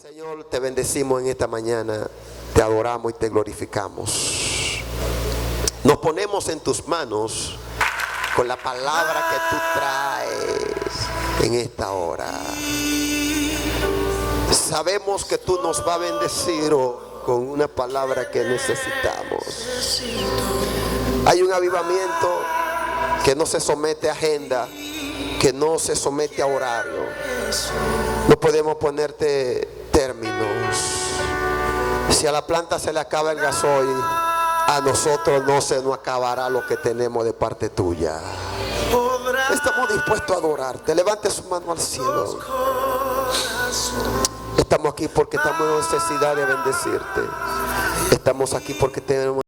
Señor, te bendecimos en esta mañana, te adoramos y te glorificamos. Nos ponemos en tus manos con la palabra que tú traes en esta hora. Sabemos que tú nos vas a bendecir con una palabra que necesitamos. Hay un avivamiento que no se somete a agenda, que no se somete a horario. No podemos ponerte términos. Si a la planta se le acaba el gasoil, a nosotros no se nos acabará lo que tenemos de parte tuya. Estamos dispuestos a adorarte. Levante su mano al cielo. Estamos aquí porque estamos en necesidad de bendecirte. Estamos aquí porque tenemos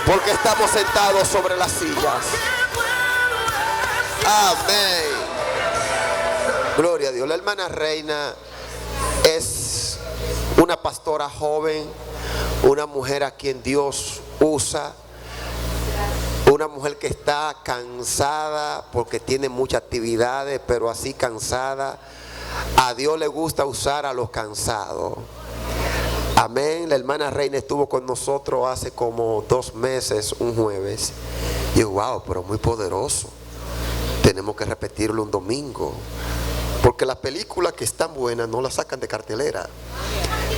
porque estamos sentados sobre las sillas. Amén. Gloria a Dios. La hermana Reina es una pastora joven, una mujer a quien Dios usa, una mujer que está cansada porque tiene muchas actividades, pero así cansada. A Dios le gusta usar a los cansados. Amén. La hermana Reina estuvo con nosotros hace como 2 meses, un jueves. Y yo, wow, pero muy poderoso. Tenemos que repetirlo un domingo. Porque las películas que están buenas no las sacan de cartelera.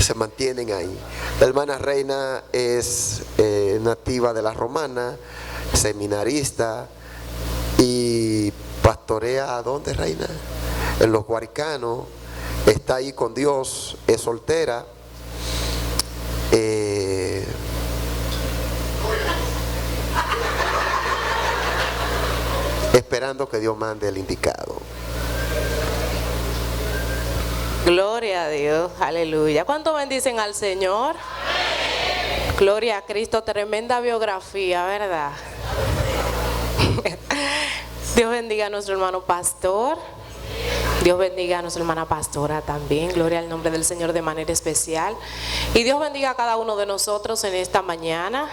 Se mantienen ahí. La hermana Reina es nativa de La Romana, seminarista y pastorea. ¿A dónde, Reina? En Los Guaricanos. Está ahí con Dios, es soltera. Esperando que Dios mande el indicado. Gloria a Dios, aleluya. ¿Cuánto bendicen al Señor? Amén. Gloria a Cristo, tremenda biografía, ¿verdad? Dios bendiga a nuestro hermano pastor. Dios bendiga a nuestra hermana pastora también. Gloria al nombre del Señor de manera especial. Y Dios bendiga a cada uno de nosotros en esta mañana.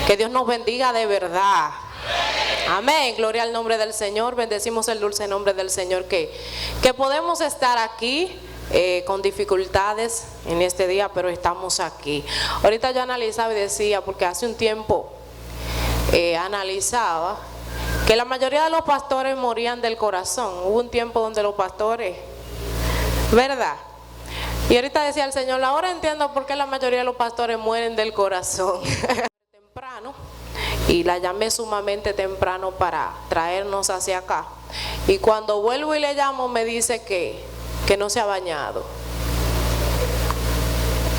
Que Dios nos bendiga de verdad. Amén, gloria al nombre del Señor. Bendecimos el dulce nombre del Señor que podemos estar aquí con dificultades en este día, pero estamos aquí. Ahorita yo analizaba y decía, porque hace un tiempo analizaba que la mayoría de los pastores morían del corazón. Hubo un tiempo donde los pastores, ¿verdad? Y ahorita decía el Señor, ahora entiendo por qué la mayoría de los pastores mueren del corazón. Temprano, y la llamé sumamente temprano para traernos hacia acá. Y cuando vuelvo y le llamo me dice que no se ha bañado.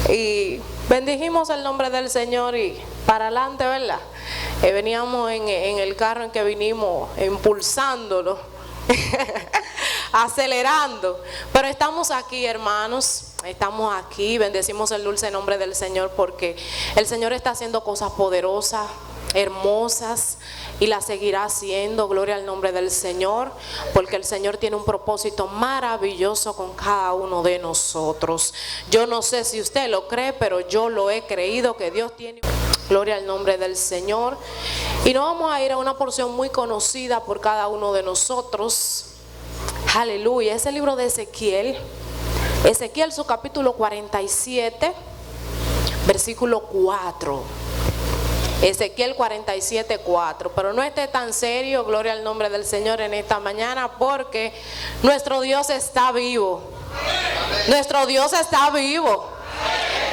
Y bendijimos el nombre del Señor y para adelante, ¿verdad? Veníamos en el carro en que vinimos impulsándolo, acelerando. Pero estamos aquí, hermanos. Estamos aquí, bendecimos el dulce nombre del Señor porque el Señor está haciendo cosas poderosas, hermosas, y las seguirá haciendo. Gloria al nombre del Señor, porque el Señor tiene un propósito maravilloso con cada uno de nosotros. Yo no sé si usted lo cree, pero yo lo he creído que Dios tiene. Gloria al nombre del Señor. Y nos vamos a ir a una porción muy conocida por cada uno de nosotros. Aleluya, es el libro de Ezequiel. Ezequiel, su capítulo 47, versículo 4. Ezequiel 47, 4. Pero no esté tan serio, gloria al nombre del Señor, en esta mañana, porque nuestro Dios está vivo. Nuestro Dios está vivo.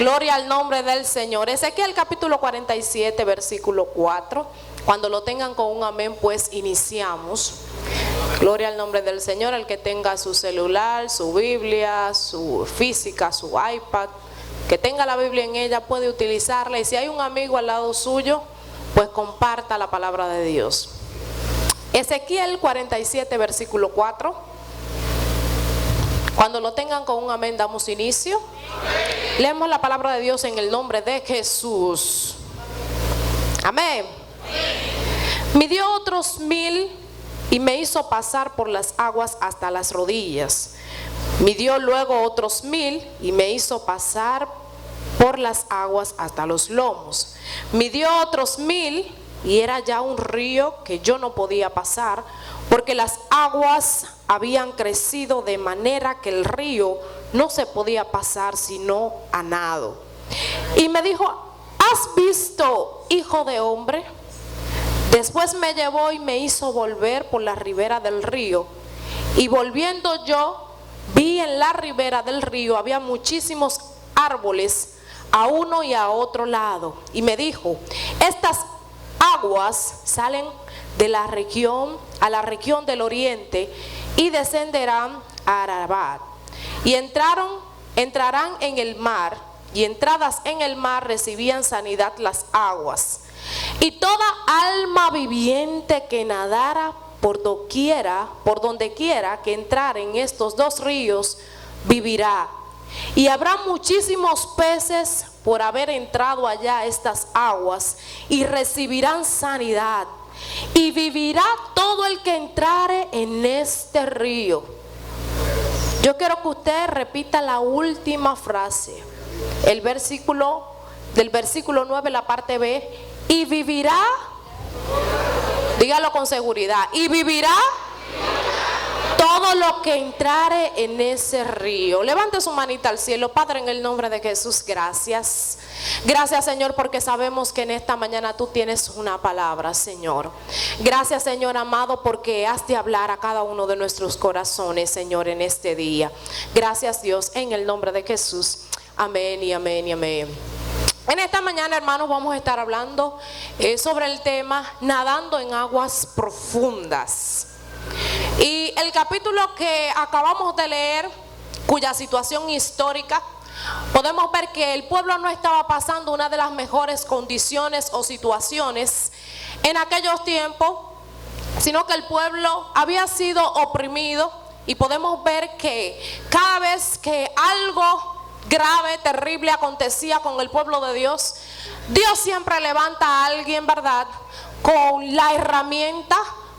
Gloria al nombre del Señor. Ezequiel capítulo 47, versículo 4. Cuando lo tengan con un amén, pues iniciamos. Gloria al nombre del Señor. El que tenga su celular, su Biblia, su física, su iPad, que tenga la Biblia en ella, puede utilizarla. Y si hay un amigo al lado suyo, pues comparta la palabra de Dios. Ezequiel 47, versículo 4. Cuando lo tengan con un amén, damos inicio. Leemos la palabra de Dios en el nombre de Jesús. Amén. Midió otros 1000 y me hizo pasar por las aguas hasta las rodillas. Midió luego otros 1000 y me hizo pasar por las aguas hasta los lomos. Midió otros 1000 y era ya un río que yo no podía pasar, porque las aguas habían crecido de manera que el río no se podía pasar sino a nado. Y me dijo: ¿has visto, hijo de hombre? Después me llevó y me hizo volver por la ribera del río. Y volviendo yo, vi en la ribera del río había muchísimos árboles a uno y a otro lado. Y me dijo: estas aguas salen de la región a la región del oriente y descenderán a Arabat. Y entrarán en el mar, y entradas en el mar recibían sanidad las aguas. Y toda alma viviente que nadara por donde quiera que entrar en estos dos ríos, vivirá. Y habrá muchísimos peces por haber entrado allá estas aguas, y recibirán sanidad. Y vivirá todo el que entrare en este río. Yo quiero que usted repita la última frase, el versículo del versículo 9, la parte B. Y vivirá, dígalo con seguridad, y vivirá todo lo que entrare en ese río. Levante su manita al cielo. Padre, en el nombre de Jesús, gracias. Gracias, Señor, porque sabemos que en esta mañana tú tienes una palabra, Señor. Gracias, Señor amado, porque has de hablar a cada uno de nuestros corazones, Señor, en este día. Gracias, Dios, en el nombre de Jesús. Amén y amén y amén. En esta mañana, hermanos, vamos a estar hablando sobre el tema nadando en aguas profundas. Y el capítulo que acabamos de leer, cuya situación histórica, podemos ver que el pueblo no estaba pasando una de las mejores condiciones o situaciones en aquellos tiempos, sino que el pueblo había sido oprimido. Y podemos ver que cada vez que algo grave, terrible acontecía con el pueblo de Dios, Dios siempre levanta a alguien, ¿verdad?, con la herramienta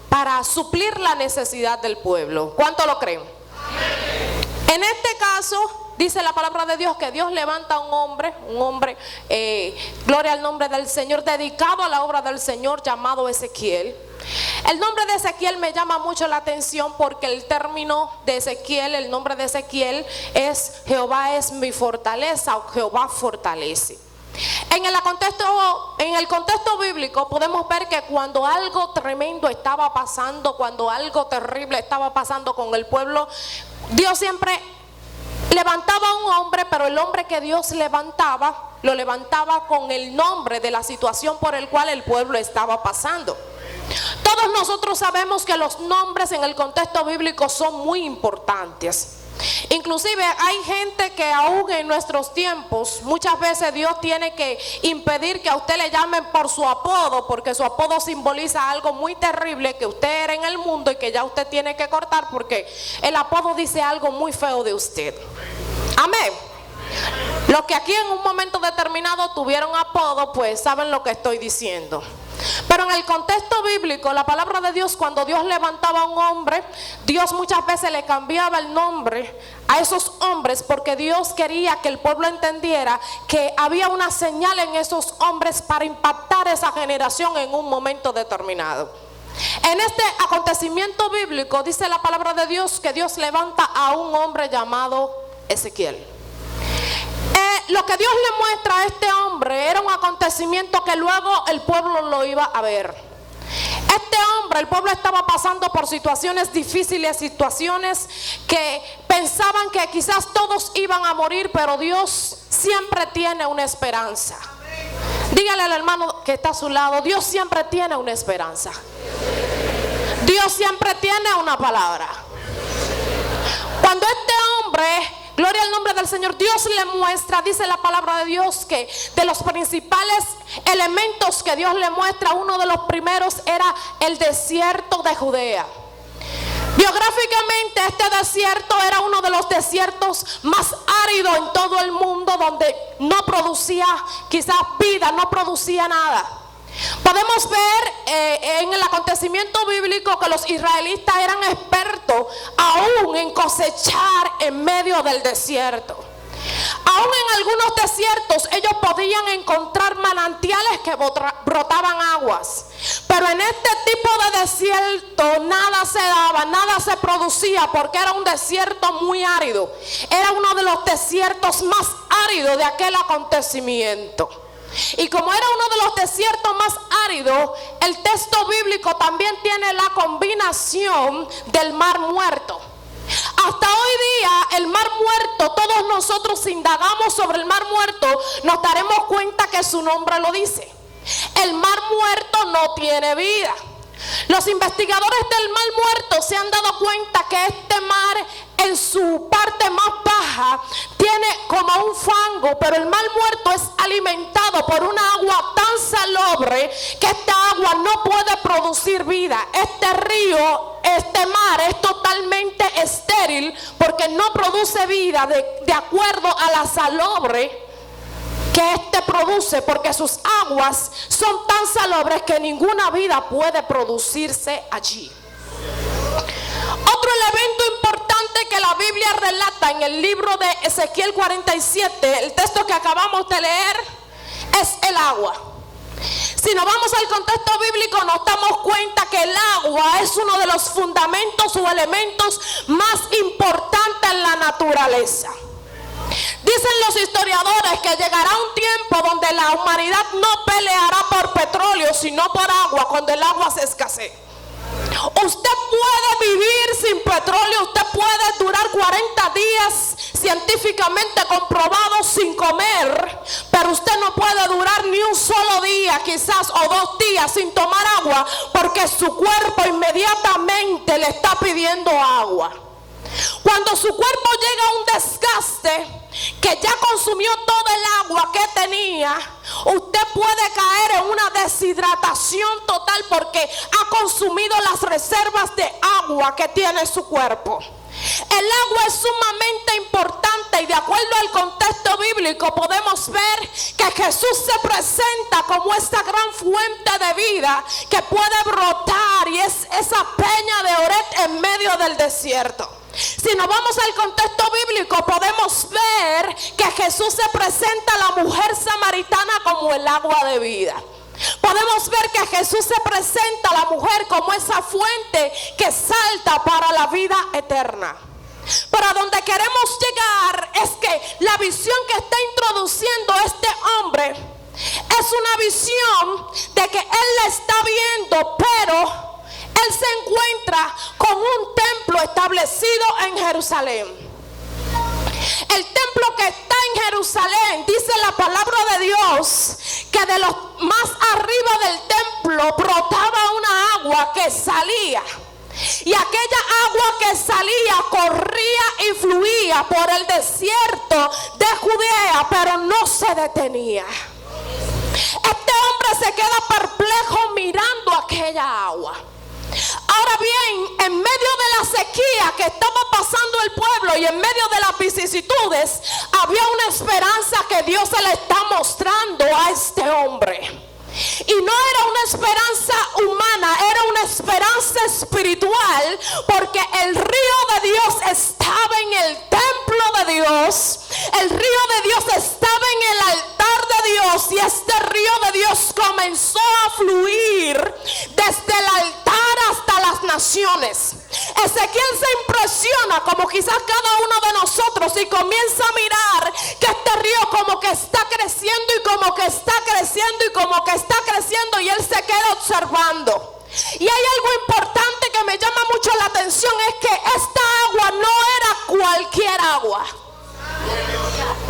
para suplir la necesidad del pueblo. ¿Cuánto lo creen? En este caso, dice la palabra de Dios que Dios levanta a un hombre, gloria al nombre del Señor, dedicado a la obra del Señor, llamado Ezequiel. El nombre de Ezequiel me llama mucho la atención porque el término de Ezequiel, el nombre de Ezequiel es Jehová es mi fortaleza o Jehová fortalece. En el contexto bíblico podemos ver que cuando algo tremendo estaba pasando, cuando algo terrible estaba pasando con el pueblo, Dios siempre levantaba a un hombre, pero el hombre que Dios levantaba, lo levantaba con el nombre de la situación por el cual el pueblo estaba pasando. Todos nosotros sabemos que los nombres en el contexto bíblico son muy importantes. Inclusive hay gente que aún en nuestros tiempos, muchas veces Dios tiene que impedir que a usted le llamen por su apodo, porque su apodo simboliza algo muy terrible que usted era en el mundo y que ya usted tiene que cortar, porque el apodo dice algo muy feo de usted. Amén. Los que aquí en un momento determinado tuvieron apodo, pues saben lo que estoy diciendo. Pero en el contexto bíblico, la palabra de Dios, cuando Dios levantaba a un hombre, Dios muchas veces le cambiaba el nombre a esos hombres, porque Dios quería que el pueblo entendiera que había una señal en esos hombres para impactar esa generación en un momento determinado. En este acontecimiento bíblico dice la palabra de Dios que Dios levanta a un hombre llamado Ezequiel. Lo que Dios le muestra a este hombre era un acontecimiento que luego el pueblo lo iba a ver. Este hombre, el pueblo estaba pasando por situaciones difíciles, situaciones que pensaban que quizás todos iban a morir, pero Dios siempre tiene una esperanza. Dígale al hermano que está a su lado, Dios siempre tiene una esperanza. Dios siempre tiene una palabra. Cuando este hombre, gloria al nombre del Señor, Dios le muestra, dice la palabra de Dios, que de los principales elementos que Dios le muestra, uno de los primeros era el desierto de Judea. Biográficamente este desierto era uno de los desiertos más áridos en todo el mundo, donde no producía quizás vida, no producía nada. Podemos ver en el acontecimiento bíblico que los israelitas eran expertos aún en cosechar en medio del desierto. Aún en algunos desiertos ellos podían encontrar manantiales que brotaban aguas, pero en este tipo de desierto nada se daba, nada se producía, porque era un desierto muy árido. Era uno de los desiertos más áridos de aquel acontecimiento. Y como era uno de los desiertos más áridos, el texto bíblico también tiene la combinación del mar muerto. Hasta hoy día el mar muerto, todos nosotros si indagamos sobre el mar muerto, nos daremos cuenta que su nombre lo dice. El mar muerto no tiene vida. Los investigadores del mar muerto se han dado cuenta que este mar en su parte más baja tiene como un fango, pero el mar muerto es alimentado por una agua tan salobre que esta agua no puede producir vida. Este río, este mar es totalmente estéril porque no produce vida de acuerdo a la salobre que este produce, porque sus aguas son tan salobres que ninguna vida puede producirse allí. Otro elemento importante que la Biblia relata en el libro de Ezequiel 47, el texto que acabamos de leer, es el agua. Si nos vamos al contexto bíblico, nos damos cuenta que el agua es uno de los fundamentos o elementos más importantes en la naturaleza. Dicen los historiadores que llegará un tiempo donde la humanidad no peleará por petróleo, sino por agua, cuando el agua se escasee. Usted puede vivir sin petróleo, usted puede durar 40 días científicamente comprobado sin comer, pero usted no puede durar ni un solo día, quizás, o 2 días sin tomar agua, porque su cuerpo inmediatamente le está pidiendo agua. Cuando su cuerpo llega a un desgaste, que ya consumió todo el agua que tenía, usted puede caer en una deshidratación total porque ha consumido las reservas de agua que tiene su cuerpo. El agua es sumamente importante y de acuerdo al contexto bíblico podemos ver que Jesús se presenta como esta gran fuente de vida que puede brotar, y es esa peña de Oret en medio del desierto. Si nos vamos al contexto bíblico podemos ver que Jesús se presenta a la mujer samaritana como el agua de vida. podemos ver que Jesús se presenta a la mujer como esa fuente que salta para la vida eterna. Pero a donde queremos llegar es que la visión que está introduciendo este hombre es una visión de que él la está viendo, pero él se encuentra con un templo establecido en Jerusalén. El templo que está en Jerusalén, dice la palabra de Dios, que de los más arriba del templo brotaba una agua que salía. Y aquella agua que salía corría y fluía por el desierto de Judea, pero no se detenía. Este hombre se queda perplejo mirando aquella agua. Ahora bien, en medio de la sequía que estaba pasando el pueblo y en medio de las vicisitudes, había una esperanza que Dios se le está mostrando a este hombre. Y no era una esperanza humana, era una esperanza espiritual, porque el río de Dios estaba en el templo de Dios. El río de Dios estaba en el altar de Dios, y este río de Dios comenzó a fluir desde el altar hasta las naciones. Ezequiel se impresiona, como quizás cada uno de nosotros, y comienza a mirar que este río como que está creciendo y como que está creciendo y como que está creciendo, y él se queda observando. Y hay algo importante que me llama mucho la atención, es que esta agua no era cualquier agua.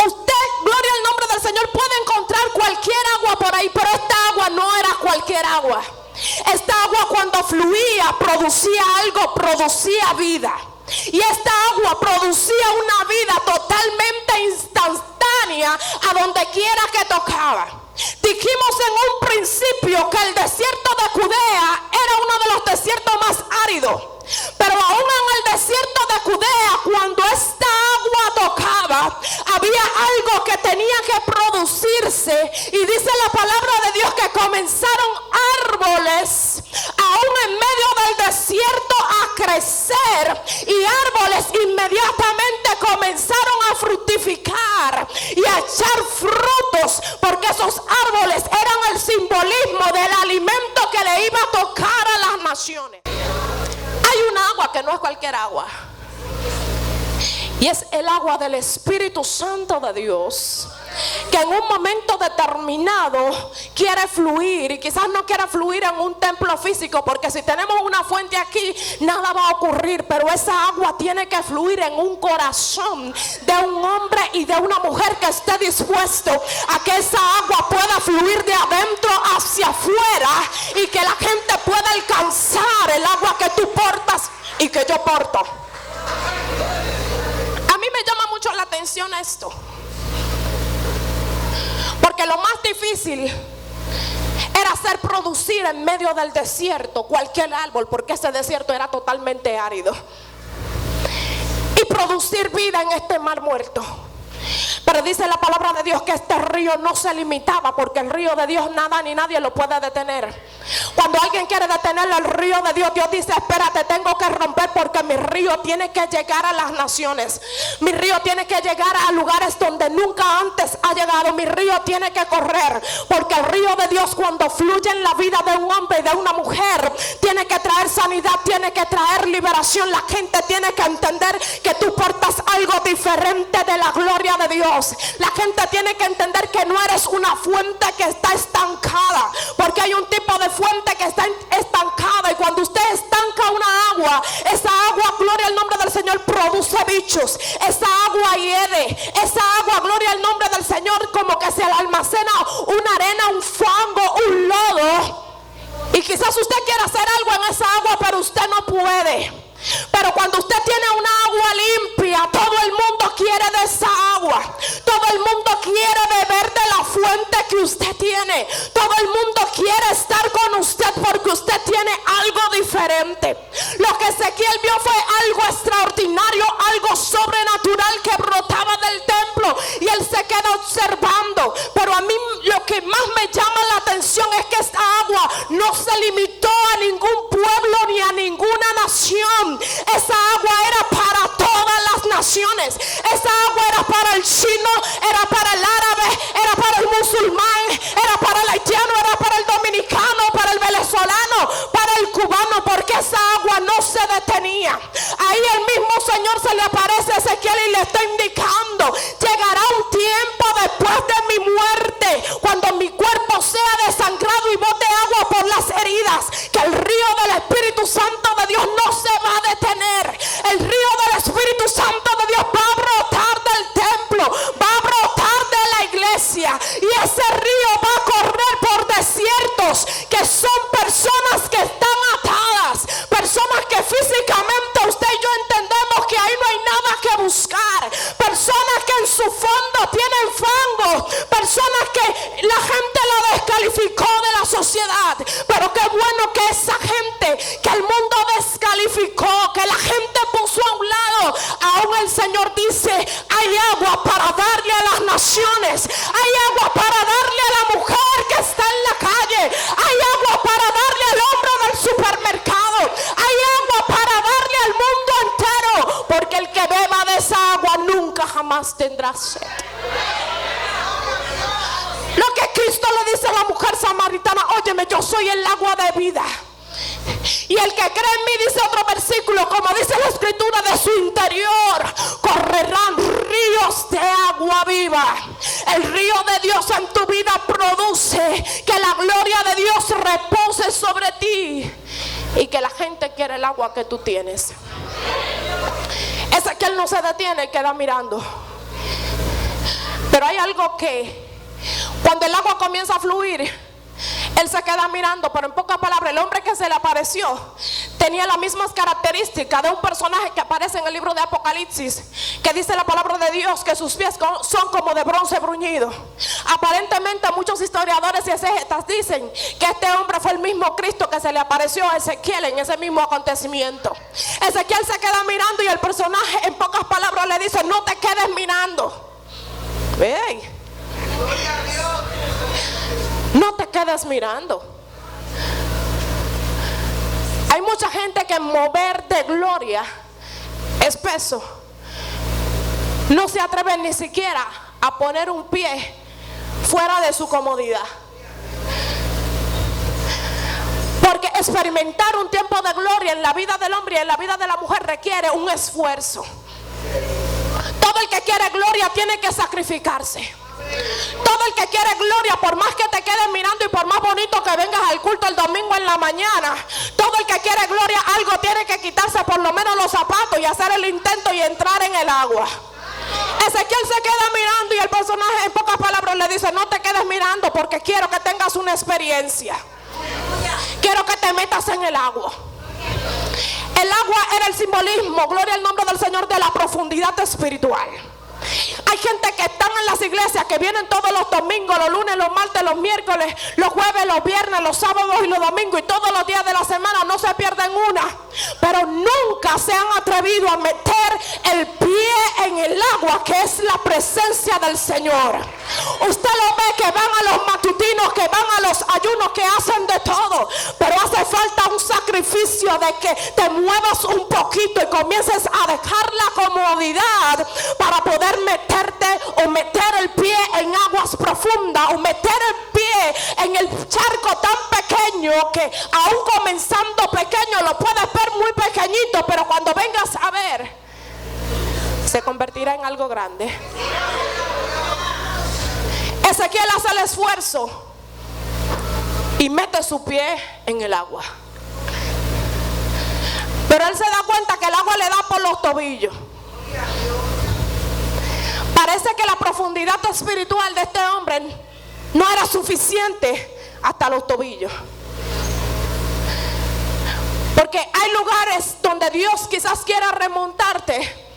Usted, gloria al nombre del Señor, puede encontrar cualquier agua por ahí, pero esta agua no era cualquier agua. Esta agua, cuando fluía, producía algo, producía vida. Y esta agua producía una vida totalmente instantánea a donde quiera que tocaba. Dijimos en un principio que el desierto de Judea era uno de los desiertos más áridos. Pero aún en el desierto de Judea, cuando esta agua tocaba, había algo que tenía que producirse. Y dice la palabra de Dios que comenzaron árboles, aún en medio del desierto, a crecer. Y árboles inmediatamente comenzaron a fructificar y a echar frutos, porque esos árboles eran el simbolismo del alimento que le iba a tocar a las naciones. Hay un agua que no es cualquier agua, y es el agua del Espíritu Santo de Dios, que en un momento determinado quiere fluir. Y quizás no quiera fluir en un templo físico, porque si tenemos una fuente aquí, nada va a ocurrir. Pero esa agua tiene que fluir en un corazón de un hombre y de una mujer que esté dispuesto a que esa agua pueda fluir de adentro hacia afuera, y que la gente pueda alcanzar el agua que tú portas y que yo porto. A mí me llama mucho la atención esto, porque lo más difícil era hacer producir en medio del desierto cualquier árbol, porque ese desierto era totalmente árido, y producir vida en este mar muerto. Pero dice la palabra de Dios que este río no se limitaba, porque el río de Dios nada ni nadie lo puede detener. Cuando alguien quiere detener el río de Dios, Dios dice: espérate, tengo que romper, porque mi río tiene que llegar a las naciones. Mi río tiene que llegar a lugares donde nunca antes ha llegado. Mi río tiene que correr, porque el río de Dios, cuando fluye en la vida de un hombre y de una mujer, tiene que traer sanidad, tiene que traer liberación. La gente tiene que entender que tú portas algo diferente de la gloria de Dios. La gente tiene que entender que no eres una fuente que está estancada, porque hay un tipo de fuente que está estancada, y cuando usted estanca una agua, esa agua, gloria al nombre del Señor, produce bichos. Esa agua hiede, esa agua, gloria al nombre del Señor, como que se le almacena una arena, un fango, un lodo, y quizás usted quiera hacer algo en esa agua, pero usted no puede. Pero cuando usted tiene una agua limpia, todo el mundo quiere de esa agua. Todo el mundo quiere beber de la fuente que usted tiene. Todo el mundo quiere estar con usted, porque usted tiene algo diferente. Lo que Ezequiel vio fue algo extraordinario, algo sobrenatural que brotaba del templo, y él se queda observando. Pero a mí lo que más me llama la atención es que esta agua no se limitó a ningún pueblo ni a ninguna nación. Esa agua era para todas las naciones. Esa agua era para el chino, era para el árabe, era para el musulmán, era para el haitiano, era para el dominicano, para el venezolano, para el cubano, porque esa agua no se detenía. Ahí el mismo Señor se le aparece a Ezequiel y le está indicando: llegará un tiempo después de mi muerte, cuando mi cuerpo sea desangrado y bote agua por las heridas, que el río del Espíritu Santo de Dios no se va a detener. El río del Espíritu Santo de Dios va a brotar del templo, va a brotar de la iglesia, y ese río va a correr por desiertos, que son personas que están atadas, personas que físicamente usted y yo entendemos que ahí no hay nada que buscar, personas que en su fondo tienen fango, personas que la gente la descalificó de la sociedad, pero qué bueno que esa gente que el mundo descalificó, que la gente puso a un lado, aún el Señor dice: hay agua para darle a las naciones, hay agua para darle a la mujer que está en la calle, hay agua para darle al hombre del supermercado, hay agua para darle al mundo entero, porque el que beba de esa agua nunca jamás tendrá sed. Lo que Cristo le dice a la mujer samaritana: óyeme, yo soy el agua de vida, y el que cree en mí, dice otro versículo, como dice la escritura, de su interior correrán ríos de agua viva. El río de Dios en tu vida produce que la gloria de Dios repose sobre ti, y que la gente quiere el agua que tú tienes. Ezequiel no se detiene, queda mirando. Pero hay algo que, cuando el agua comienza a fluir, él se queda mirando. Pero en pocas palabras, el hombre que se le apareció tenía las mismas características de un personaje que aparece en el libro de Apocalipsis, que dice la palabra de Dios que sus pies son como de bronce bruñido. Aparentemente muchos historiadores y exégetas dicen que este hombre fue el mismo Cristo que se le apareció a Ezequiel en ese mismo acontecimiento. Ezequiel se queda mirando, y el personaje en pocas palabras le dice: no te quedes mirando. ¡Ey! No te quedes mirando. Hay mucha gente que mover de gloria es peso. No se atreven ni siquiera a poner un pie fuera de su comodidad, porque experimentar un tiempo de gloria en la vida del hombre y en la vida de la mujer requiere un esfuerzo. Todo el que quiere gloria tiene que sacrificarse. Todo el que quiere gloria, por más que te quedes mirando y por más bonito que vengas al culto el domingo en la mañana, todo el que quiere gloria, algo tiene que quitarse por lo menos los zapatos y hacer el intento y entrar en el agua. Ezequiel se queda mirando, y el personaje en pocas palabras le dice: no te quedes mirando, porque quiero que tengas una experiencia, quiero que te metas en el agua. El agua era el simbolismo, gloria al nombre del Señor, de la profundidad espiritual. Hay gente que están en las iglesias, que vienen todos los domingos, los lunes, los martes, los miércoles, los jueves, los viernes, los sábados y los domingos, y todos los días de la semana, no se pierden una, pero nunca se han atrevido a meter el pie en el agua, que es la presencia del Señor. Usted lo ve que van a los matutinos, que van a los ayunos, que hacen de todo, pero hace falta un sacrificio de que te muevas un poquito y comiences a dejar la comodidad para poder meterte o meter el pie en aguas profundas, o meter el pie en el charco tan pequeño que aún comenzando pequeño lo puedes ver muy pequeñito, pero cuando vengas a ver se convertirá en algo grande. Ezequiel hace el esfuerzo y mete su pie en el agua, pero él se da cuenta que el agua le da por los tobillos. Parece que la profundidad espiritual de este hombre no era suficiente hasta los tobillos, porque hay lugares donde Dios quizás quiera remontarte,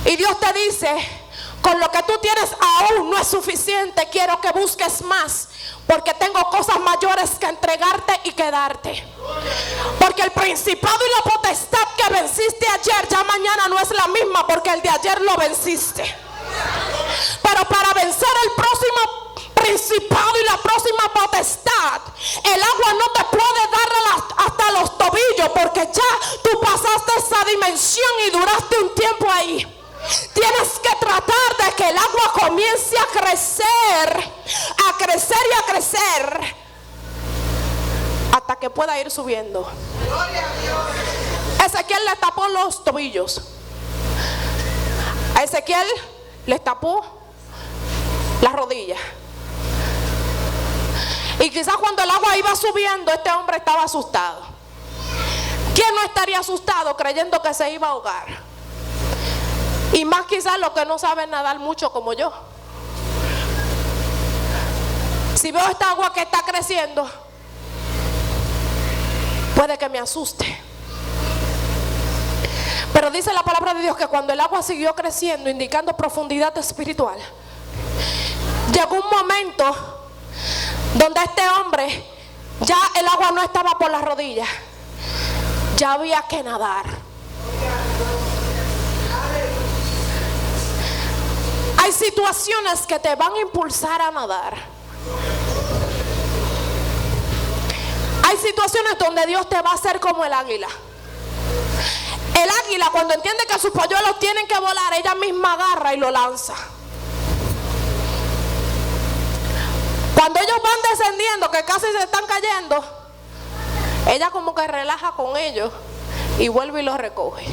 y Dios te dice: con lo que tú tienes aún no es suficiente, quiero que busques más, porque tengo cosas mayores que entregarte y que darte. Porque el principado y la potestad que venciste ayer, ya mañana no es la misma, porque el de ayer lo venciste. Pero para vencer el próximo principado y la próxima potestad, el agua no te puede dar hasta los tobillos, porque ya tú pasaste esa dimensión y duraste un tiempo ahí. Tienes que tratar de que el agua comience a crecer y a crecer hasta que pueda ir subiendo. Ezequiel le tapó los tobillos. A Ezequiel le tapó las rodillas. Y quizás cuando el agua iba subiendo, este hombre estaba asustado. ¿Quién no estaría asustado creyendo que se iba a ahogar? Y más quizás los que no saben nadar mucho como yo. Si veo esta agua que está creciendo, puede que me asuste. Pero dice la palabra de Dios que cuando el agua siguió creciendo, indicando profundidad espiritual, llegó un momento donde este hombre, ya el agua no estaba por las rodillas, ya había que nadar. Hay situaciones que te van a impulsar a nadar. Hay situaciones donde Dios te va a hacer como el águila. El águila, cuando entiende que sus polluelos tienen que volar, ella misma agarra y lo lanza. Cuando ellos van descendiendo, que casi se están cayendo, ella como que relaja con ellos y vuelve y los recoge.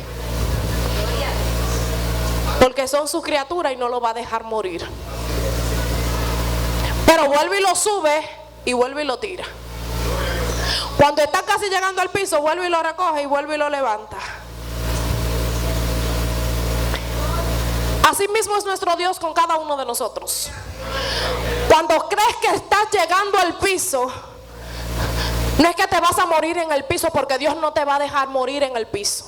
Porque son sus criaturas y no lo va a dejar morir. Pero vuelve y lo sube y vuelve y lo tira. Cuando está casi llegando al piso, vuelve y lo recoge y vuelve y lo levanta. Así mismo es nuestro Dios con cada uno de nosotros. Cuando crees que estás llegando al piso, no es que te vas a morir en el piso, porque Dios no te va a dejar morir en el piso.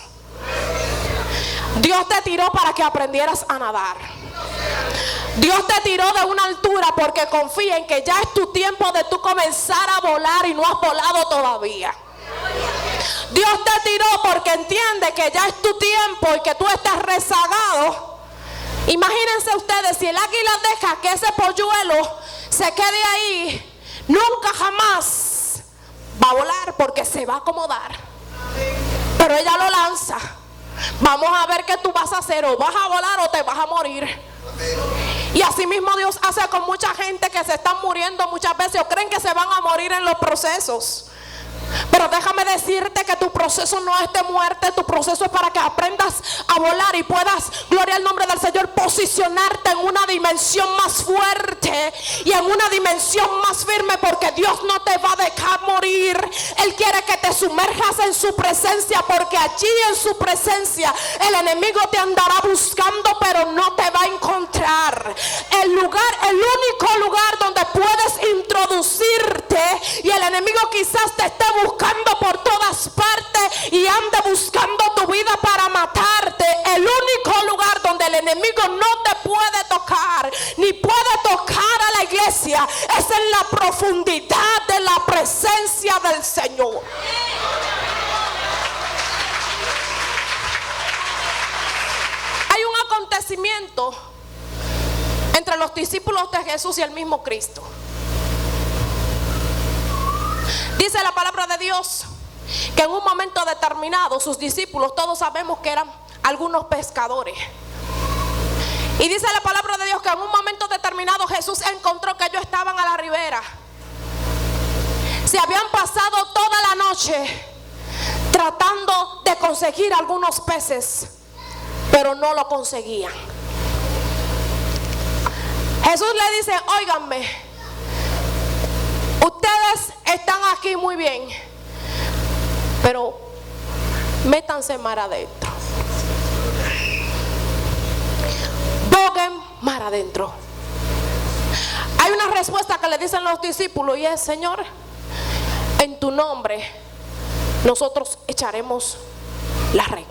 Dios te tiró para que aprendieras a nadar. Dios te tiró de una altura porque confía en que ya es tu tiempo de tú comenzar a volar y no has volado todavía. Dios te tiró porque entiende que ya es tu tiempo y que tú estás rezagado. Imagínense ustedes, si el águila deja que ese polluelo se quede ahí, nunca jamás va a volar porque se va a acomodar. Pero ella lo lanza. Vamos a ver qué tú vas a hacer, o vas a volar o te vas a morir. Y así mismo Dios hace con mucha gente que se están muriendo muchas veces o creen que se van a morir en los procesos. Pero déjame decirte que tu proceso no es de muerte, tu proceso es para que aprendas a volar y puedas, gloria al nombre del Señor, posicionarte en una dimensión más fuerte y en una dimensión más firme, porque Dios no te va a dejar morir. Él quiere que te sumerjas en su presencia, porque allí en su presencia el enemigo te andará buscando, pero no te va a encontrar. El único lugar donde puedes introducirte y el enemigo quizás te esté buscando por todas partes y ande buscando tu vida para matarte, el único lugar donde el enemigo no te puede tocar ni puede tocar a la iglesia es en la profundidad de la presencia del Señor. Hay un acontecimiento entre los discípulos de Jesús y el mismo Cristo. Dice la palabra de Dios que en un momento determinado sus discípulos, todos sabemos que eran algunos pescadores. Y dice la palabra de Dios que en un momento determinado Jesús encontró que ellos estaban a la ribera. Se habían pasado toda la noche tratando de conseguir algunos peces, pero no lo conseguían. Jesús le dice: óiganme, ustedes están aquí muy bien, pero métanse mar adentro. Boguen mar adentro. Hay una respuesta que le dicen los discípulos y es: Señor, en tu nombre nosotros echaremos la red.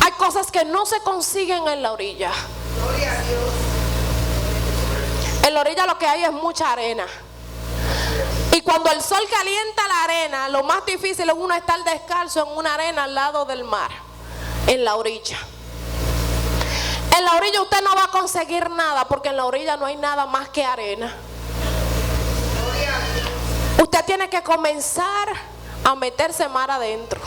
Hay cosas que no se consiguen en la orilla. Gloria a Dios. En la orilla lo que hay es mucha arena. Y cuando el sol calienta la arena, lo más difícil es uno estar descalzo en una arena al lado del mar, en la orilla. En la orilla usted no va a conseguir nada, porque en la orilla no hay nada más que arena. Usted tiene que comenzar a meterse mar adentro.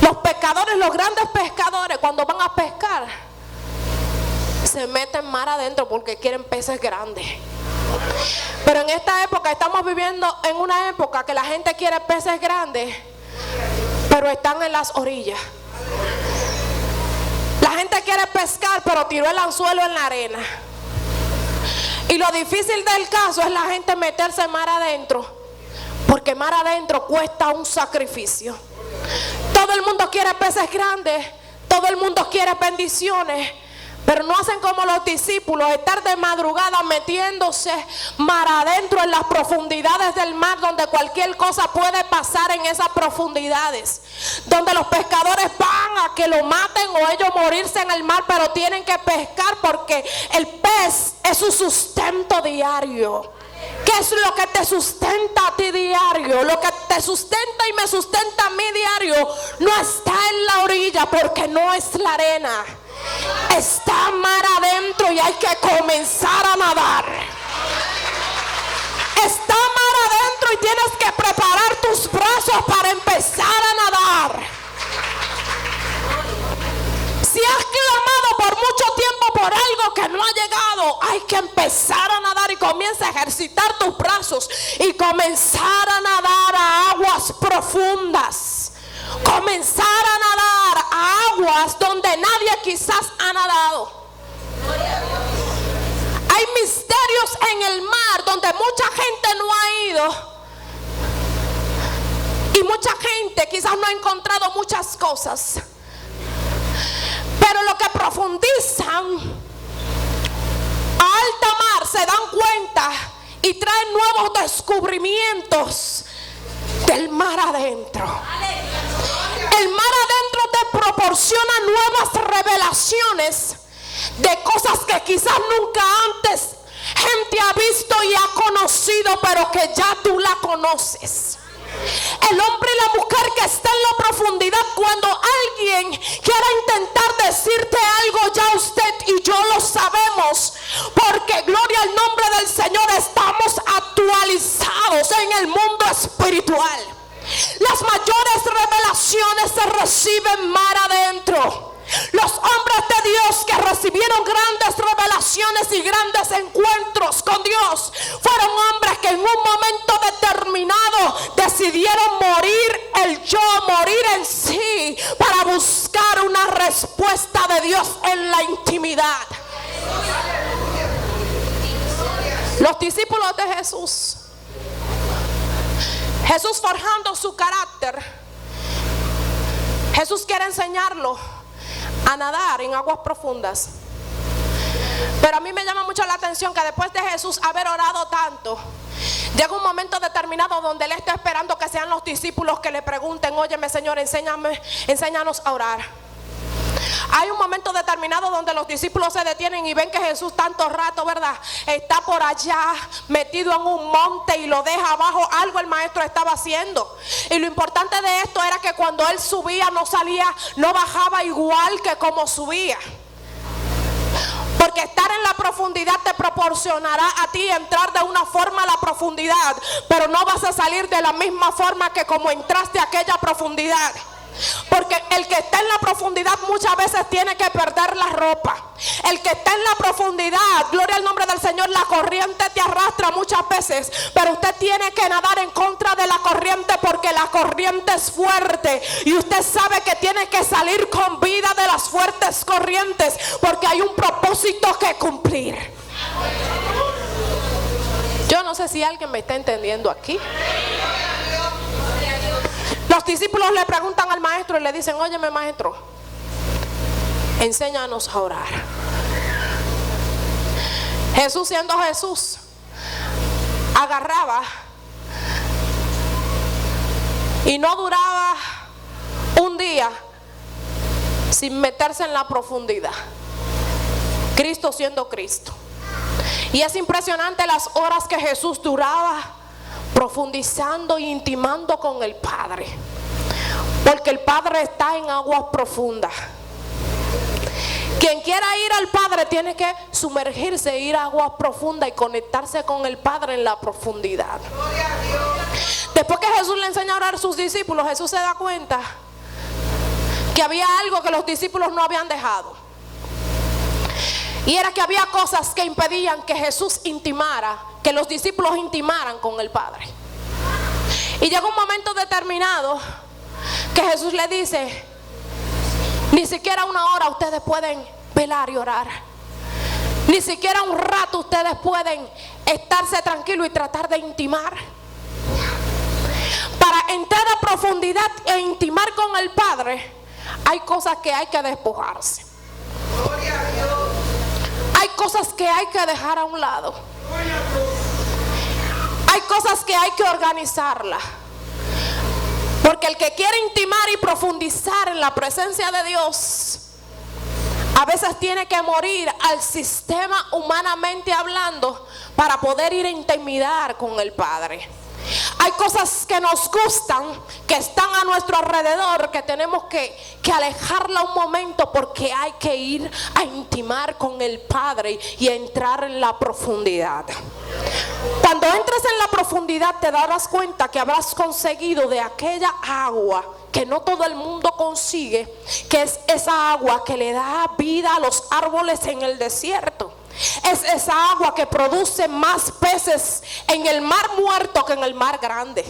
Los pescadores, los grandes pescadores, cuando van a pescar, se meten mar adentro porque quieren peces grandes. Pero en esta época estamos viviendo en una época que la gente quiere peces grandes, pero están en las orillas. La gente quiere pescar, pero tiró el anzuelo en la arena. Y lo difícil del caso es la gente meterse mar adentro, porque mar adentro cuesta un sacrificio. Todo el mundo quiere peces grandes, todo el mundo quiere bendiciones, pero no hacen como los discípulos, estar de madrugada metiéndose mar adentro en las profundidades del mar, donde cualquier cosa puede pasar en esas profundidades, donde los pescadores van a que lo maten o ellos morirse en el mar, pero tienen que pescar porque el pez es su sustento diario. ¿Qué es lo que te sustenta a ti diario? Lo que te sustenta y me sustenta a mí diario no está en la orilla, porque no es la arena. Está mar adentro y hay que comenzar a nadar. Está mar adentro y tienes que preparar tus brazos para empezar a nadar. Si has clamado por mucho tiempo por algo que no ha llegado, hay que empezar a nadar y comienza a ejercitar tus brazos y comenzar a nadar a aguas profundas. Comenzar a nadar a aguas donde nadie quizás ha nadado. Hay misterios en el mar donde mucha gente no ha ido. Y mucha gente quizás no ha encontrado muchas cosas. Pero lo que profundizan a alta mar se dan cuenta y traen nuevos descubrimientos del mar adentro. El mar adentro te proporciona nuevas revelaciones de cosas que quizás nunca antes gente ha visto y ha conocido, pero que ya tú la conoces. El hombre y la mujer que está en la profundidad, cuando alguien quiera intentar decirte algo, ya usted y yo lo sabemos, porque gloria al nombre del Señor, estamos actualizados en el mundo espiritual. Las mayores revelaciones se reciben mar adentro. Los hombres de Dios que recibieron grandes revelaciones y grandes encuentros con Dios fueron hombres que en un momento determinado decidieron morir el yo, morir en sí, para buscar una respuesta de Dios en la intimidad. Los discípulos de Jesús, Jesús forjando su carácter, Jesús quiere enseñarlo a nadar en aguas profundas. Pero a mí me llama mucho la atención que después de Jesús haber orado tanto, llega un momento determinado donde Él está esperando que sean los discípulos que le pregunten: óyeme, Señor, enséñanos a orar. Hay un momento determinado donde los discípulos se detienen y ven que Jesús tanto rato, ¿verdad?, está por allá metido en un monte y lo deja abajo. Algo el maestro estaba haciendo. Y lo importante de esto era que cuando Él subía no bajaba igual que como subía. Porque estar en la profundidad te proporcionará a ti entrar de una forma a la profundidad, pero no vas a salir de la misma forma que como entraste a aquella profundidad. Porque el que está en la profundidad muchas veces tiene que perder la ropa. El que está en la profundidad, gloria al nombre del Señor, la corriente te arrastra muchas veces, pero usted tiene que nadar en contra de la corriente, porque la corriente es fuerte y usted sabe que tiene que salir con vida de las fuertes corrientes, porque hay un propósito que cumplir. Yo no sé si alguien me está entendiendo aquí. Los discípulos le preguntan al maestro y le dicen: óyeme, maestro, enséñanos a orar. Jesús, siendo Jesús, agarraba y no duraba un día sin meterse en la profundidad. Cristo siendo Cristo. Y es impresionante las horas que Jesús duraba profundizando e intimando con el Padre, porque el Padre está en aguas profundas. Quien quiera ir al Padre tiene que sumergirse, ir a aguas profundas y conectarse con el Padre en la profundidad. Después que Jesús le enseña a orar a sus discípulos, Jesús se da cuenta que había algo que los discípulos no habían dejado. Y era que había cosas que impedían que Jesús intimara, que los discípulos intimaran con el Padre. Y llegó un momento determinado que Jesús le dice: ni siquiera una hora ustedes pueden velar y orar. Ni siquiera un rato ustedes pueden estarse tranquilos y tratar de intimar. Para entrar a profundidad e intimar con el Padre, hay cosas que hay que despojarse. Hay cosas que hay que dejar a un lado. Hay cosas que hay que organizarlas. Porque el que quiere intimar y profundizar en la presencia de Dios, a veces tiene que morir al sistema humanamente hablando para poder ir a intimidar con el Padre. Hay cosas que nos gustan, que están a nuestro alrededor, que tenemos que alejarla un momento, porque hay que ir a intimar con el Padre y a entrar en la profundidad. Cuando entres en la profundidad te darás cuenta que habrás conseguido de aquella agua que no todo el mundo consigue, que es esa agua que le da vida a los árboles en el desierto. Es esa agua que produce más peces en el mar muerto que en el mar grande.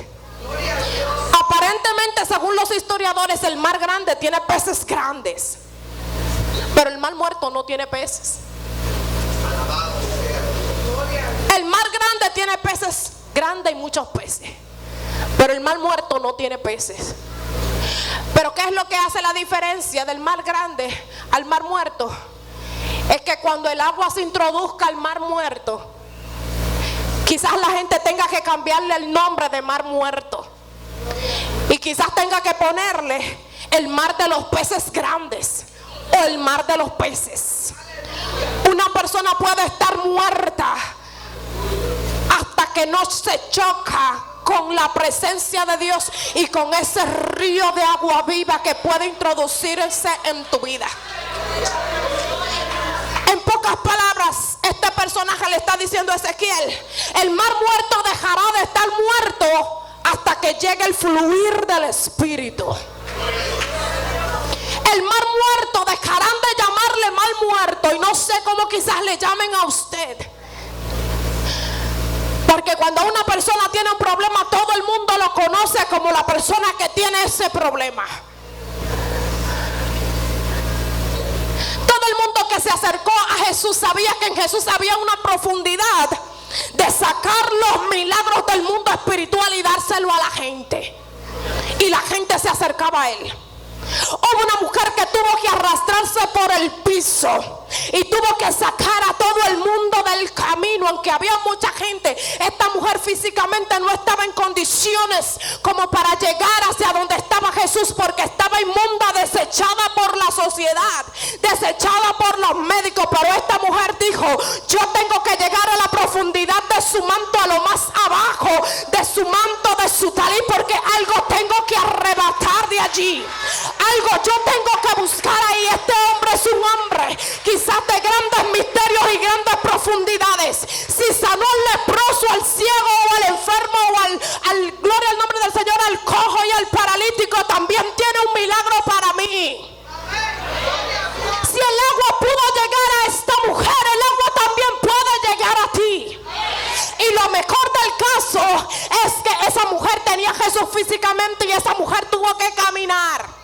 Aparentemente, según los historiadores, el mar grande tiene peces grandes, pero el mar muerto no tiene peces. El mar grande tiene peces grandes y muchos peces, pero el mar muerto no tiene peces. Pero ¿qué es lo que hace la diferencia del mar grande al mar muerto? Es que cuando el agua se introduzca al mar muerto, quizás la gente tenga que cambiarle el nombre de mar muerto, y quizás tenga que ponerle el mar de los peces grandes o el mar de los peces. Una persona puede estar muerta hasta que no se choca con la presencia de Dios y con ese río de agua viva que puede introducirse en tu vida. En pocas palabras, este personaje le está diciendo a Ezequiel: el mar muerto dejará de estar muerto hasta que llegue el fluir del Espíritu. El mar muerto dejarán de llamarle mar muerto, y no sé cómo quizás le llamen a usted, porque cuando una persona tiene un problema, todo el mundo lo conoce como la persona que tiene ese problema. Todo el mundo que se acercó a Jesús sabía que en Jesús había una profundidad de sacar los milagros del mundo espiritual y dárselo a la gente. Y la gente se acercaba a él. Hubo una mujer que tuvo que arrastrarse por el piso y tuvo que sacar a todo el mundo del camino. Aunque había mucha gente, esta mujer físicamente no estaba en condiciones como para llegar hacia donde estaba Jesús, porque estaba inmunda, desechada por la sociedad, desechada por los médicos. Pero esta mujer dijo: yo tengo que llegar a la profundidad de su manto, a lo más abajo de su manto, de su talí, porque algo tengo que arrebatar de allí. Algo yo tengo que buscar ahí. Este hombre es un hombre quizás de grandes misterios y grandes profundidades. Si sanó al leproso, al ciego o al enfermo, o al gloria al nombre del Señor, al cojo y al paralítico, también tiene un milagro para mí. Si el agua pudo llegar a esta mujer, el agua también puede llegar a ti. Y lo mejor del caso es que esa mujer tenía a Jesús físicamente, y esa mujer tuvo que caminar.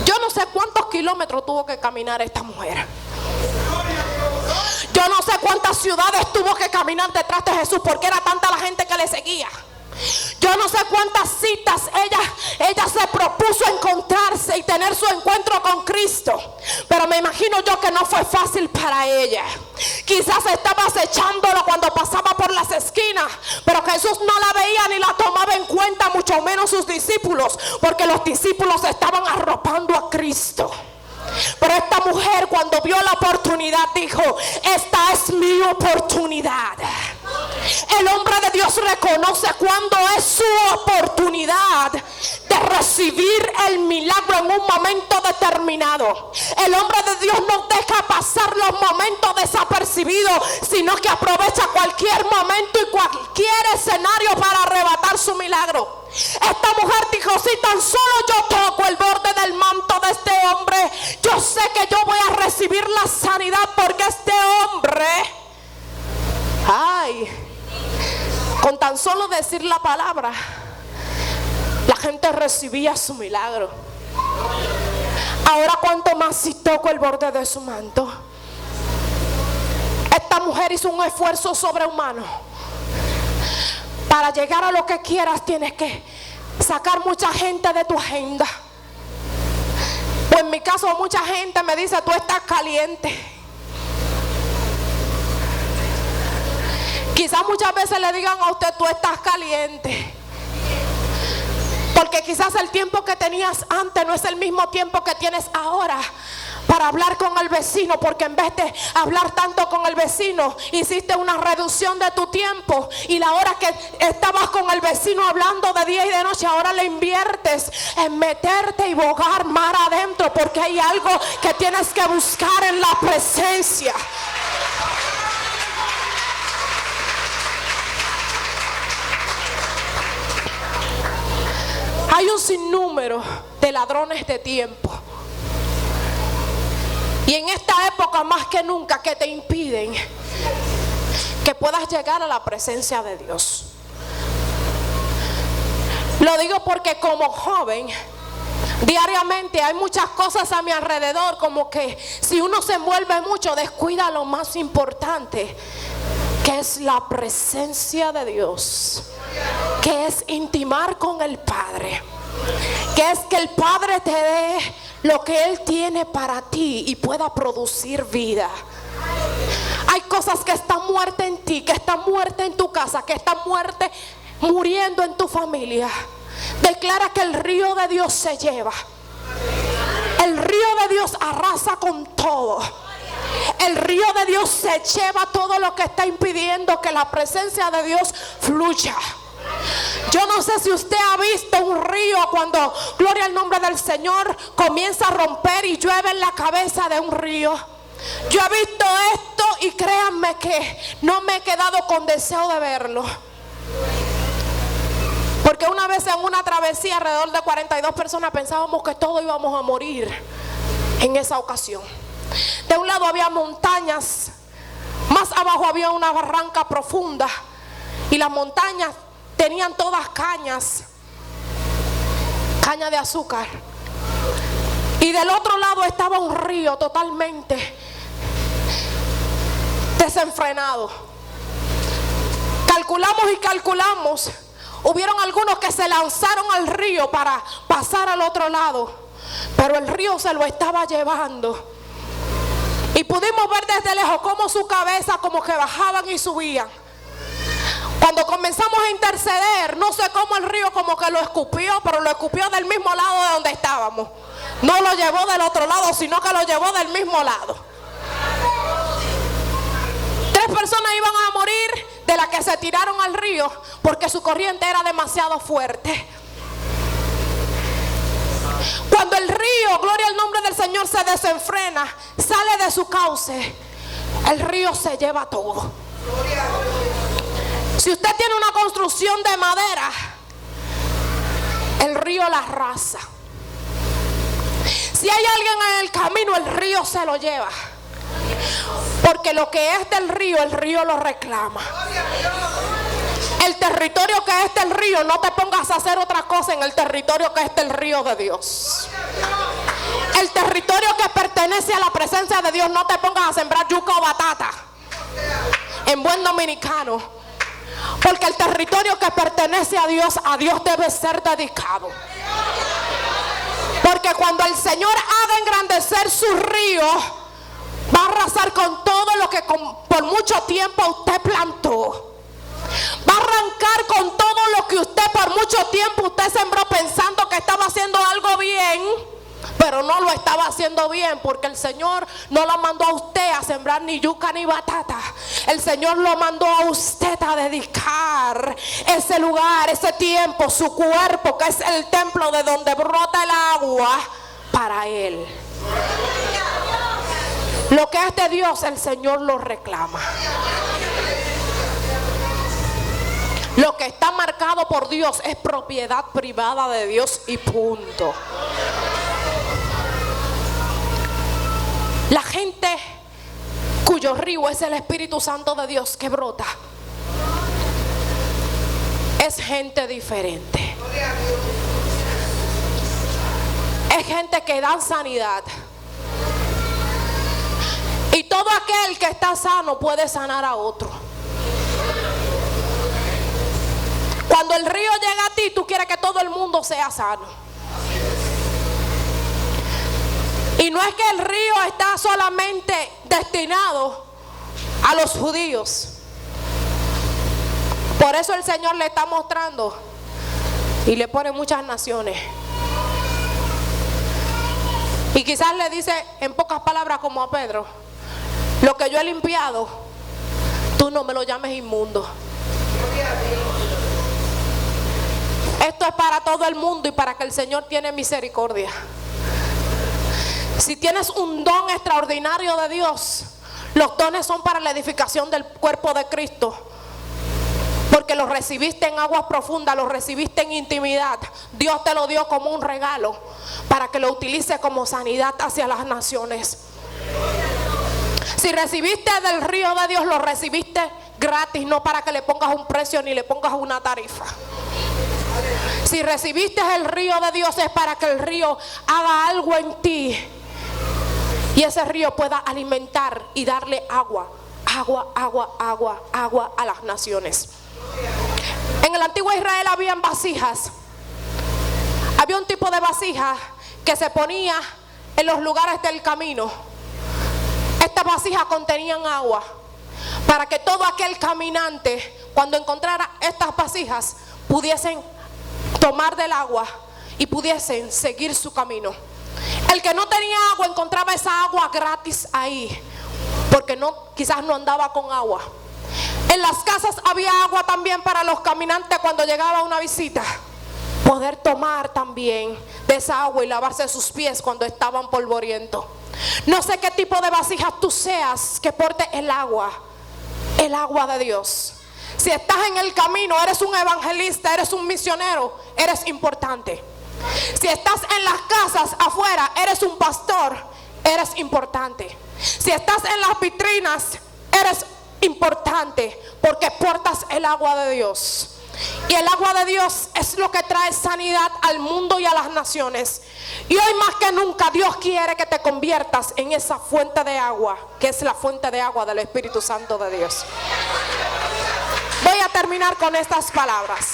Yo no sé cuántos kilómetros tuvo que caminar esta mujer. Yo no sé cuántas ciudades tuvo que caminar detrás de Jesús, porque era tanta la gente que le seguía. Yo no sé cuántas citas ella se propuso encontrarse y tener su encuentro con Cristo, pero me imagino yo que no fue fácil para ella. Quizás estaba acechándolo cuando pasaba por las esquinas, pero Jesús no la veía ni la tomaba en cuenta, mucho menos sus discípulos, porque los discípulos estaban arropando a Cristo. Pero esta mujer, cuando vio la oportunidad, dijo: esta es mi oportunidad. El hombre de Dios reconoce cuando es su oportunidad de de recibir el milagro en un momento determinado. El hombre de Dios no deja pasar los momentos desapercibidos, sino que aprovecha cualquier momento y cualquier escenario para arrebatar su milagro. Esta mujer dijo: si tan solo yo toco el borde del manto de este hombre, yo sé que yo voy a recibir la sanidad, porque este hombre, con tan solo decir la palabra, la gente recibía su milagro. Ahora cuánto más si toco el borde de su manto. Esta mujer hizo un esfuerzo sobrehumano. Para llegar a lo que quieras tienes que sacar mucha gente de tu agenda. O en mi caso mucha gente me dice: tú estás caliente. Quizás muchas veces le digan a usted: tú estás caliente. Porque quizás el tiempo que tenías antes no es el mismo tiempo que tienes ahora para hablar con el vecino, porque en vez de hablar tanto con el vecino, hiciste una reducción de tu tiempo, y la hora que estabas con el vecino hablando de día y de noche, ahora le inviertes en meterte y bogar mar adentro, porque hay algo que tienes que buscar en la presencia. Hay un sinnúmero de ladrones de tiempo, y en esta época más que nunca, que te impiden que puedas llegar a la presencia de Dios. Lo digo porque como joven, diariamente hay muchas cosas a mi alrededor, como que si uno se envuelve mucho, descuida lo más importante, que es la presencia de Dios, que es intimar con el Padre, que es que el Padre te dé lo que Él tiene para ti y pueda producir vida. Hay cosas que están muertas en ti, que están muertas en tu casa, que están muriendo en tu familia. Declara que el río de Dios se lleva. El río de Dios arrasa con todo. El río de Dios se lleva todo lo que está impidiendo que la presencia de Dios fluya. Yo no sé si usted ha visto un río cuando, gloria al nombre del Señor, comienza a romper y llueve en la cabeza de un río. Yo he visto esto y créanme que no me he quedado con deseo de verlo. Porque una vez en una travesía, alrededor de 42 personas, pensábamos que todos íbamos a morir en esa ocasión. De un lado había montañas, más abajo había una barranca profunda, y las montañas tenían todas caña de azúcar, y del otro lado estaba un río totalmente desenfrenado. Calculamos, hubieron algunos que se lanzaron al río para pasar al otro lado, pero el río se lo estaba llevando. Y pudimos ver desde lejos cómo su cabeza como que bajaban y subían. Cuando comenzamos a interceder, no sé cómo el río como que lo escupió, pero lo escupió del mismo lado de donde estábamos. No lo llevó del otro lado, sino que lo llevó del mismo lado. 3 personas iban a morir de las que se tiraron al río porque su corriente era demasiado fuerte. Cuando el río, gloria al nombre del Señor, se desenfrena, sale de su cauce, el río se lleva todo. Si usted tiene una construcción de madera, el río la arrasa. Si hay alguien en el camino, el río se lo lleva. Porque lo que es del río, el río lo reclama. El territorio que es del río, no te pongas a hacer otra cosa en el territorio que es del río de Dios. El territorio que pertenece a la presencia de Dios, no te pongas a sembrar yuca o batata, en buen dominicano. Porque el territorio que pertenece a Dios debe ser dedicado. Porque cuando el Señor haga engrandecer su río, va a arrasar con todo lo que por mucho tiempo usted plantó. Va a arrancar con todo lo que usted por mucho tiempo usted sembró pensando que estaba haciendo algo bien. pero no lo estaba haciendo bien, porque el Señor no lo mandó a usted a sembrar ni yuca ni batata. El Señor lo mandó a usted a dedicar ese lugar, ese tiempo, su cuerpo, que es el templo de donde brota el agua, para Él. Lo que es de Dios, el Señor lo reclama. Lo que está marcado por Dios es propiedad privada de Dios y punto. La gente cuyo río es el Espíritu Santo de Dios que brota, es gente diferente. Es gente que da sanidad. Y todo aquel que está sano puede sanar a otro. Cuando el río llega a ti, tú quieres que todo el mundo sea sano. Y no es que el río está solamente destinado a los judíos. Por eso el Señor le está mostrando y le pone muchas naciones. Y quizás le dice en pocas palabras como a Pedro: lo que yo he limpiado, tú no me lo llames inmundo. Esto es para todo el mundo y para que el Señor tiene misericordia. Si tienes un don extraordinario de Dios, los dones son para la edificación del cuerpo de Cristo, porque los recibiste en aguas profundas, los recibiste en intimidad. Dios te lo dio como un regalo para que lo utilice como sanidad hacia las naciones. Si recibiste del río de Dios, lo recibiste gratis, no para que le pongas un precio ni le pongas una tarifa. Si recibiste el río de Dios, es para que el río haga algo en ti y ese río pueda alimentar y darle agua a las naciones. En el antiguo Israel habían vasijas. Había un tipo de vasija que se ponía en los lugares del camino. Estas vasijas contenían agua para que todo aquel caminante, cuando encontrara estas vasijas, pudiesen tomar del agua y pudiesen seguir su camino. El que no tenía agua encontraba esa agua gratis ahí, porque quizás no andaba con agua. En las casas había agua también para los caminantes cuando llegaba una visita, poder tomar también de esa agua y lavarse sus pies cuando estaban polvorientos. No sé qué tipo de vasija tú seas que porte el agua de Dios. Si estás en el camino, eres un evangelista, eres un misionero, eres importante. Si estás en las casas afuera, eres un pastor, eres importante. Si estás en las vitrinas, eres importante, porque portas el agua de Dios. Y el agua de Dios es lo que trae sanidad al mundo y a las naciones. Y hoy más que nunca Dios quiere que te conviertas en esa fuente de agua, que es la fuente de agua del Espíritu Santo de Dios. Voy a terminar con estas palabras.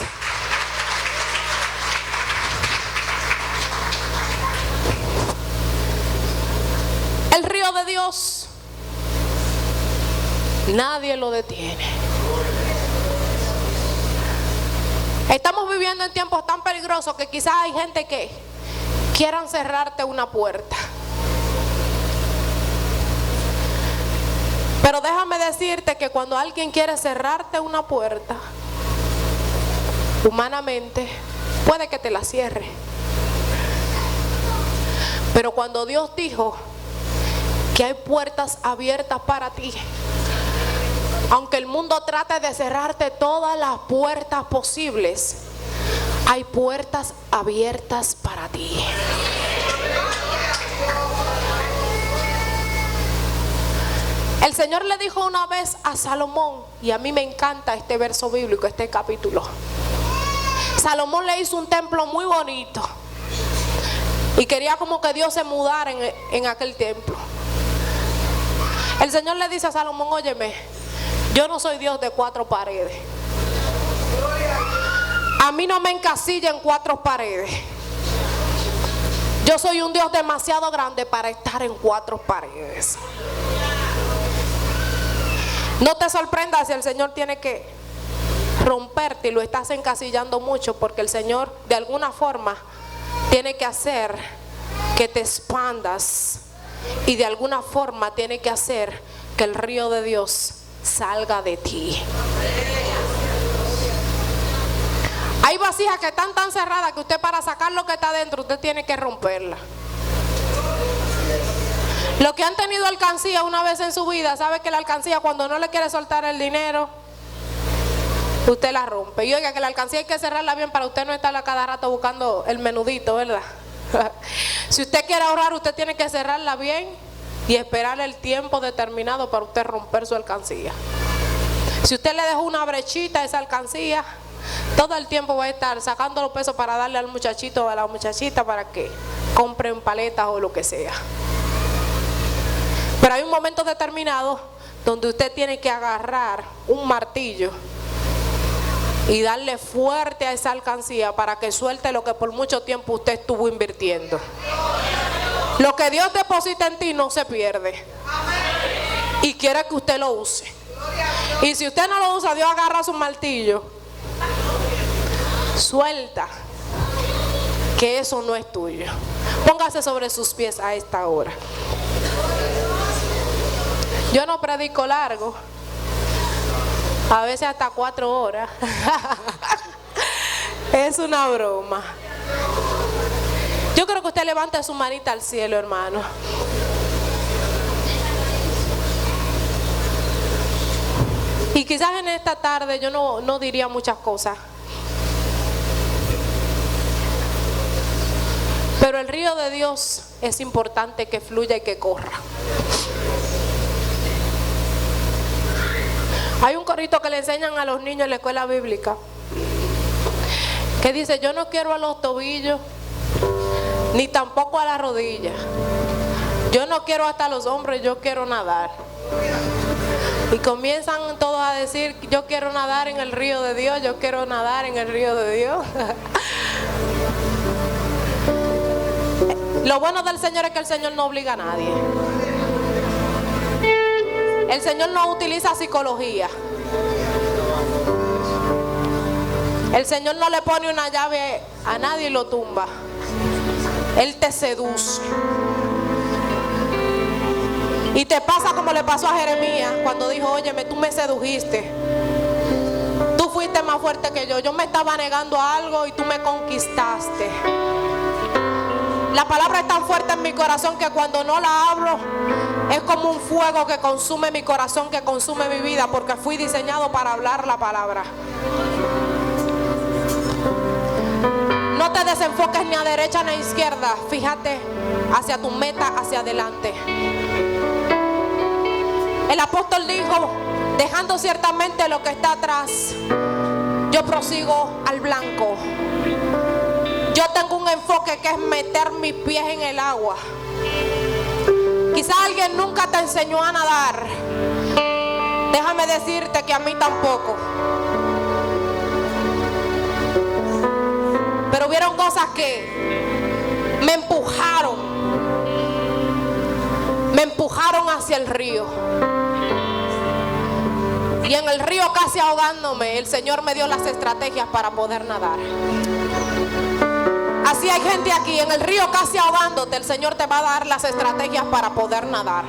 El río de Dios, nadie lo detiene. Estamos viviendo en tiempos tan peligrosos que quizás hay gente que quieran cerrarte una puerta. Pero déjame decirte que cuando alguien quiere cerrarte una puerta, humanamente, puede que te la cierre. Pero cuando Dios dijo que hay puertas abiertas para ti, aunque el mundo trate de cerrarte todas las puertas posibles, hay puertas abiertas para ti. El Señor le dijo una vez a Salomón, y a mí me encanta este verso bíblico, este capítulo. Salomón le hizo un templo muy bonito y quería como que Dios se mudara en aquel templo. El Señor le dice a Salomón: óyeme, yo no soy Dios de 4 paredes. A mí no me encasilla en 4 paredes. Yo soy un Dios demasiado grande para estar en 4 paredes. No te sorprendas si el Señor tiene que romperte y lo estás encasillando mucho, porque el Señor de alguna forma tiene que hacer que te expandas y de alguna forma tiene que hacer que el río de Dios salga de ti. Hay vasijas que están tan cerradas que usted, para sacar lo que está dentro, usted tiene que romperla. Los que han tenido alcancía una vez en su vida, sabe que la alcancía, cuando no le quiere soltar el dinero, usted la rompe. Y oiga, que la alcancía hay que cerrarla bien para usted no estar a cada rato buscando el menudito, ¿verdad? Si usted quiere ahorrar, usted tiene que cerrarla bien y esperar el tiempo determinado para usted romper su alcancía. Si usted le dejó una brechita a esa alcancía, todo el tiempo va a estar sacando los pesos para darle al muchachito o a la muchachita para que compren paletas o lo que sea. Pero hay un momento determinado donde usted tiene que agarrar un martillo y darle fuerte a esa alcancía para que suelte lo que por mucho tiempo usted estuvo invirtiendo. Lo que Dios deposita en ti no se pierde y quiere que usted lo use. Y si usted no lo usa, Dios agarra su martillo, suelta, que eso no es tuyo. Póngase sobre sus pies a esta hora. Yo no predico largo, a veces hasta 4 horas. Es una broma. Yo creo que usted levante su manita al cielo, hermano. Y quizás en esta tarde yo no diría muchas cosas, pero el río de Dios es importante que fluya y que corra. Hay un corito que le enseñan a los niños en la escuela bíblica que dice: yo no quiero a los tobillos ni tampoco a las rodillas, yo no quiero hasta los hombros, yo quiero nadar. Y comienzan todos a decir: yo quiero nadar en el río de Dios, yo quiero nadar en el río de Dios. Lo bueno del Señor es que el Señor no obliga a nadie. El Señor no utiliza psicología. El Señor no le pone una llave a nadie y lo tumba. Él te seduce. Y te pasa como le pasó a Jeremías cuando dijo: óyeme, tú me sedujiste. Tú fuiste más fuerte que yo. Yo me estaba negando a algo y tú me conquistaste. La palabra es tan fuerte en mi corazón que cuando no la hablo es como un fuego que consume mi corazón, que consume mi vida, porque fui diseñado para hablar la palabra. No te desenfoques ni a derecha ni a izquierda. Fíjate hacia tu meta, hacia adelante. El apóstol dijo: dejando ciertamente lo que está atrás, yo prosigo al blanco. Yo tengo un enfoque que es meter mis pies en el agua. Quizá alguien nunca te enseñó a nadar. Déjame decirte que a mí tampoco. Pero hubieron cosas que me empujaron hacia el río. Y en el río, casi ahogándome, el Señor me dio las estrategias para poder nadar. Así hay gente aquí, en el río casi ahogándote, el Señor te va a dar las estrategias para poder nadar.